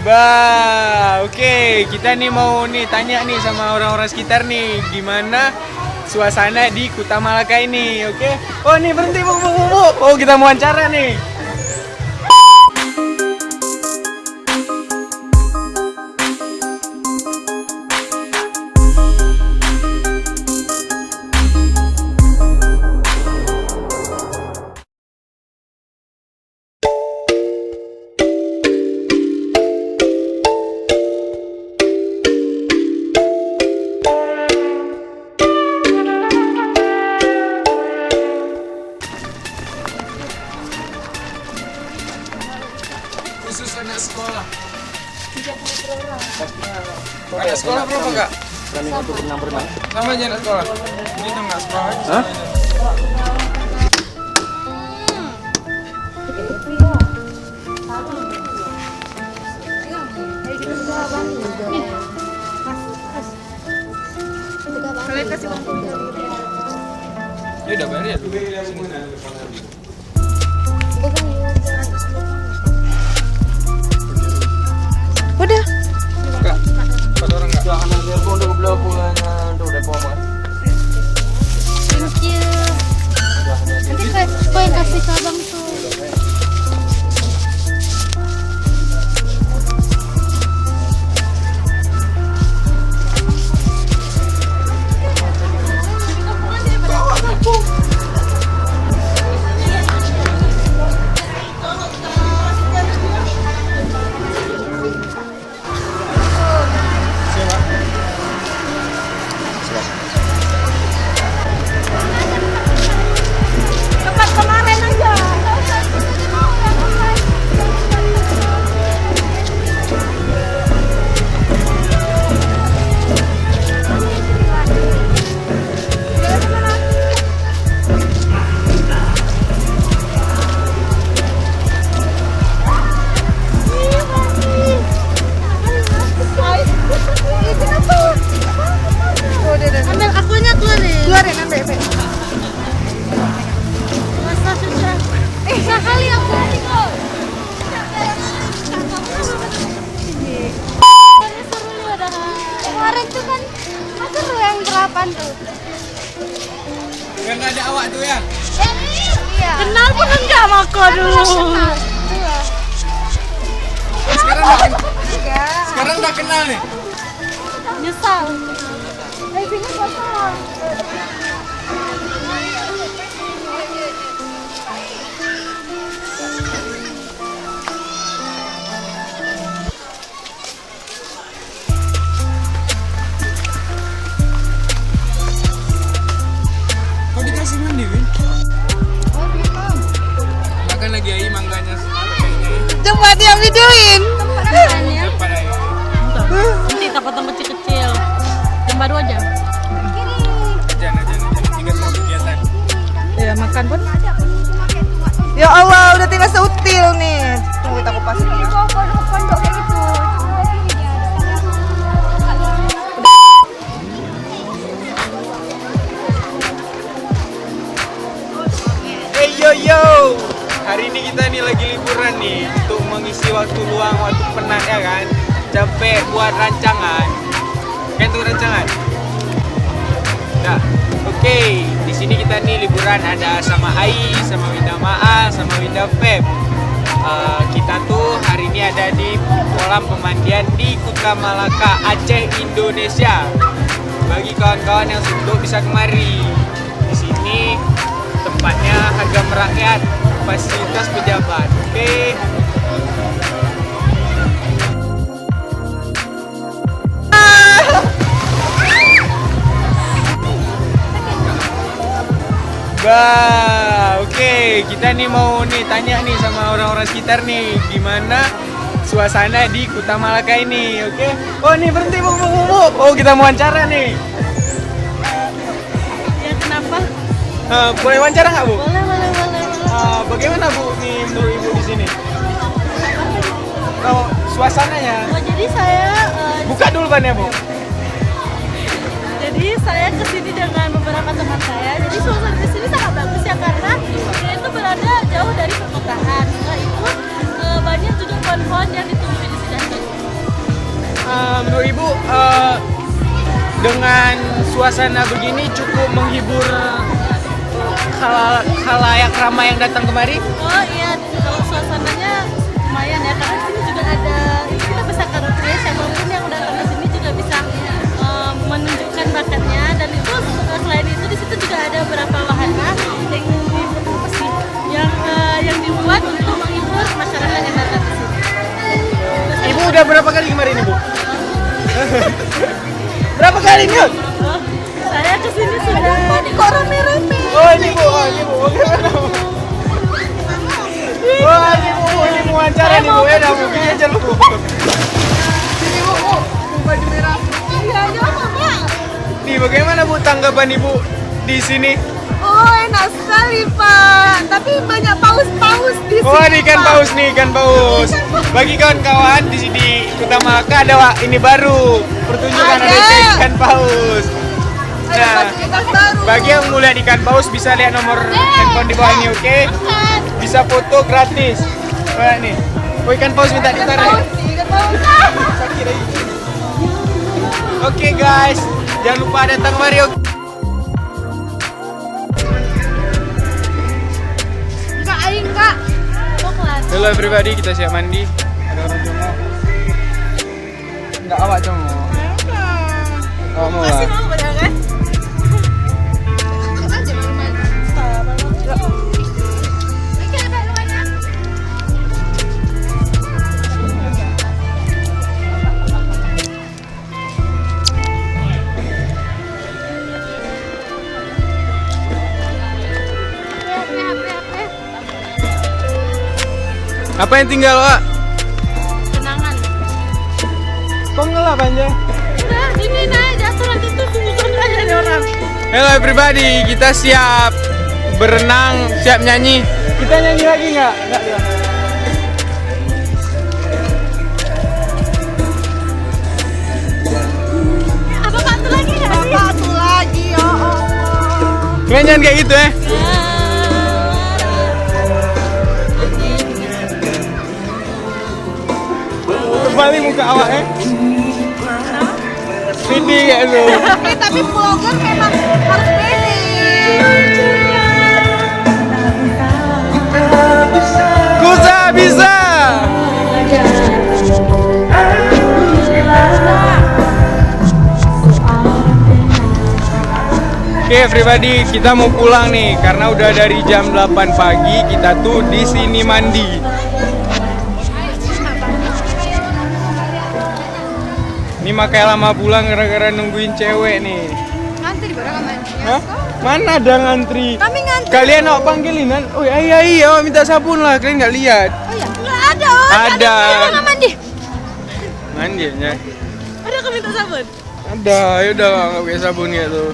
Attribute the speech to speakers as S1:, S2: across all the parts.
S1: Oke, kita nih mau tanya nih sama orang-orang sekitar nih, gimana suasana di Kuta Malaka ini, oke? Oh nih berhenti, bu. Oh kita mau wawancara nih. Khusus anak sekolah. 30 per orang. Anak sekolah berapa kak? Sama aja anak sekolah. Ini tuh nggak sekolah. Hah?
S2: Kalian kasih uang.
S1: Ya udah bayar ya.
S2: Udah.
S1: Kak, 4 orang nggak?
S3: Jangan telepon udah belah pulangnya udah koma.
S2: Thank you. Nanti kau yang kasih ke abang tuh. Tempat kemarin aja. Ambil akunya keluarin ambil. Masa susah. Sekali aku. Kemarin tuh kan seru yang delapan tuh.
S1: Yang nggak ada awak tuh ya?
S2: Iya.
S4: Kenal pun enggak sama kau dulu.
S1: Sekarang udah kenal nih.
S4: Nyesal.
S2: Sini kosong.
S1: Kau dikasih mandi, Win? Makan lagi ai mangganya.
S4: Coba dia videoin.
S1: Cepat ai.
S4: Nanti tempat kecil-kecil. Yang baru aja.
S1: Jangan. Tiga mau kegiatan.
S4: Ya makan pun. Ya Allah, udah tidak seutil nih. Tunggu aku pasang ya.
S2: Pondok kayak gitu.
S1: Hey yo, hari ini kita nih lagi liburan nih untuk mengisi waktu luang, waktu penat ya kan. Capek buat rancangan. Kan tuh rancangan. Nah, oke. Di sini kita nih liburan ada sama Ai, sama Winda Maa, sama Winda Feb. Kita tuh hari ini ada di kolam pemandian di Kuta Malaka, Aceh, Indonesia. Bagi kawan-kawan yang sudah bisa kemari. Di sini tempatnya harga merakyat, fasilitas pejabat. Oke. Oke, kita nih mau tanya nih sama orang-orang sekitar nih, gimana suasana di Kuta Malaka ini, oke? Oh nih berhenti, bu. Oh kita mau wawancara nih.
S4: Ya kenapa?
S1: Boleh wawancara nggak, Bu?
S4: Boleh.
S1: Bagaimana Bu nih menurut Ibu di sini? Oh, suasananya.
S4: Oh, jadi saya
S1: Buka dulu bannya, Bu.
S4: jadi saya kesini dengan beberapa teman saya. Jadi suasana di sini sangat bagus ya karena dia itu berada jauh dari perkotaan. Setelah itu banyak juga pohon-pohon yang ditumbuhi di sini.
S1: dengan suasana begini cukup menghibur khalayak ramai yang datang kemari.
S2: Oh iya, kalau suasananya lumayan ya, karena di sini juga ada, kita bisa karaoke, siapapun yang datang ke sini juga bisa menunjukkan bakatnya. Dan itu selain itu di situ juga ada beberapa wahana yang dibuat untuk menghibur masyarakat yang datang ke sini.
S1: Ibu udah berapa kali kemarin Ibu? Berapa kali nih?
S2: Oh, saya kesini sudah di kok rame-rame.
S1: Oh ini Bu, bagaimana Bu? Wah ini Bu wawancara nih Bu, ya udah Bu, gini aja lu Bu. Sini Bu, baju merah.
S2: Iya, Mama.
S1: Nih bagaimana Bu tanggapan Ibu di sini?
S4: Oh, enak sekali, Pak. Tapi banyak paus-paus di sini.
S1: Oh ini ikan
S4: Pak.
S1: paus nih, ikan paus. Bagi kawan-kawan di sini Kota Malaka ada ini baru pertunjukan ada ikan paus. Nah, bagi yang mau lihat ikan paus bisa lihat nomor handphone di bawah ini, oke? Bisa foto gratis. Wah nih, oh ikan paus minta ditarik. Oke guys, jangan lupa datang kemari.
S2: Kak Aing, Kak. Coklat.
S1: Hello everybody, kita siap mandi. Ada orang congok. Enggak awak congok. Awak mau lah.
S4: Mau banyak kan?
S1: Apa yang tinggal, Wak?
S2: Kenangan.
S1: Kok ngelap aja?
S2: Udah, ini naik jatuh nanti tuh sungguh aja nih orang.
S1: Hello everybody, kita siap berenang, siap nyanyi. Kita nyanyi lagi nggak? Nggak ya.
S2: Apa patu lagi nggak sih?
S4: Satu lagi, ya Allah.
S1: Jangan kayak gitu ya. Kembali muka awak ya. Pede kayak lu.
S4: Tapi vlogger memang harus pede.
S1: Kusa bisa. Oke everybody, kita mau pulang nih karena udah dari jam 8 pagi kita tuh di sini mandi. Ini makanya lama pulang gara-gara nungguin cewek nih.
S4: Ngantri barang mandinya.
S1: Hah? Mana ada ngantri?
S4: Kami ngantri.
S1: Kalian awak panggilin kan? Oh iya, awak minta sabun lah. Kalian nggak lihat?
S4: Oh iya, nggak ada. Oh,
S1: Ada.
S4: Nggak mandi.
S1: Mandi ya?
S2: Ada aku minta sabun.
S1: Ada. Ya udah nggak pakai sabun gitu.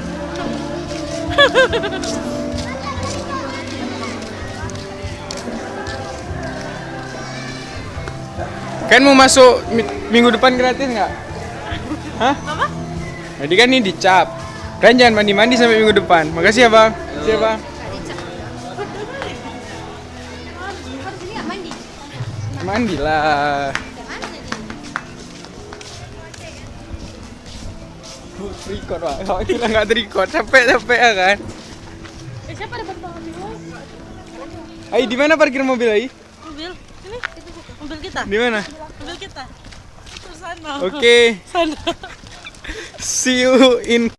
S1: Kan mau masuk minggu depan gratis nggak? Hah?
S2: Apa?
S1: Jadi kan ini dicap. Kan jangan mandi-mandi sampai minggu depan. Makasih ya bang. Makasih ya bang.
S2: Harus ini nggak mandi.
S1: Mandi lah. Record pak. Kalau kita nggak record, capek ya kan?
S2: Siapa ada bantu ambil?
S1: Ai di mana parkir mobil Ai?
S2: Mobil. Ini mobil kita.
S1: Di mana?
S2: Mobil kita. Itu sana.
S1: Oke.
S2: Sana.
S1: See you in